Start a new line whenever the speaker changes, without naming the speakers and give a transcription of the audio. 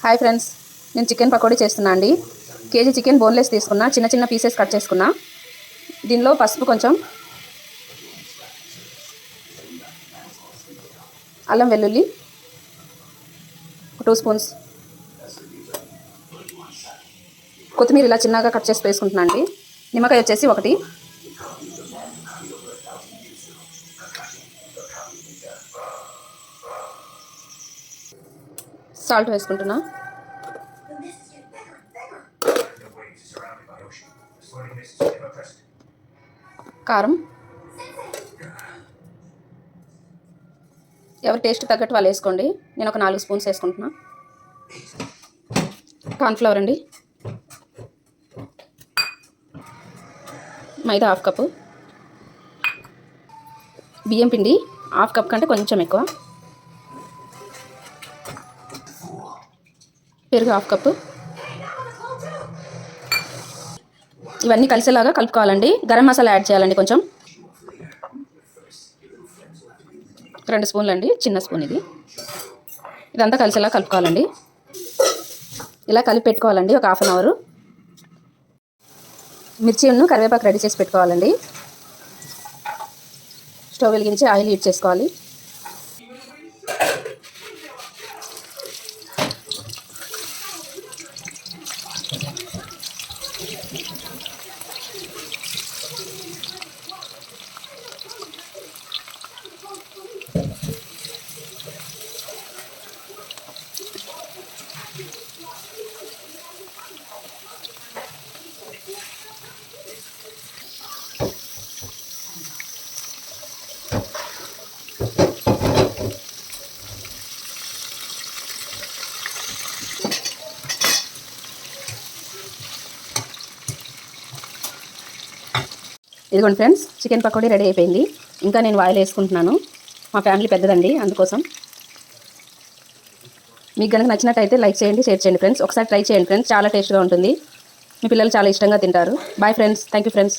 Hi friends, నేను chicken pakodi చేస్తున్నా అండి. కేజీ చికెన్ బోన్లెస్ తీసుకున్నా, చిన్న చిన్న పీసెస్ కట్ చేసుకున్నా. దీనిలో పసుపు కొంచెం, అల్లం వెల్లుల్లి 2 స్పూన్స్, కొత్తిమీర ఇలా చిన్నగా కట్ చేసి వేసుకుంటున్నా అండి. నిమ్మకాయ వచ్చేసి 1, సాల్ట్ వేసుకుంటున్నా, కారం ఎవరి టేస్ట్ తగ్గట్టు వాళ్ళు వేసుకోండి. నేను ఒక 4 స్పూన్స్ వేసుకుంటున్నా. కార్న్ఫ్లవర్ అండి, మైదా 1/2 కప్పు, బియ్యం పిండి 1/2 కప్ కంటే కొంచెం ఎక్కువ, పెరుగు 1/2 కప్పు. ఇవన్నీ కలిసేలాగా కలుపుకోవాలండి. గరం మసాలా యాడ్ చేయాలండి కొంచెం, 2 స్పూన్లు అండి, చిన్న స్పూన్ ఇది. ఇదంతా కలిసేలా కలుపుకోవాలండి. ఇలా కలిపి పెట్టుకోవాలండి ఒక 1/2 అవర్. మిర్చిను కరివేపాకు రెడీ చేసి పెట్టుకోవాలండి. స్టవ్ వెలిగించి ఆయిల్ హీట్ చేసుకోవాలి. ఇదిగోండి ఫ్రెండ్స్, చికెన్ పకోడీ రెడీ అయిపోయింది. ఇంకా నేను ఆయిల్ వేసుకుంటున్నాను. మా ఫ్యామిలీ పెద్దదండి, అందుకోసం. మీకు కనుక నచ్చినట్టయితే లైక్ చేయండి, షేర్ చేయండి ఫ్రెండ్స్. ఒకసారి ట్రై చేయండి ఫ్రెండ్స్, చాలా టేస్ట్గా ఉంటుంది. మీ పిల్లలు చాలా ఇష్టంగా తింటారు. Bye friends, thank you friends.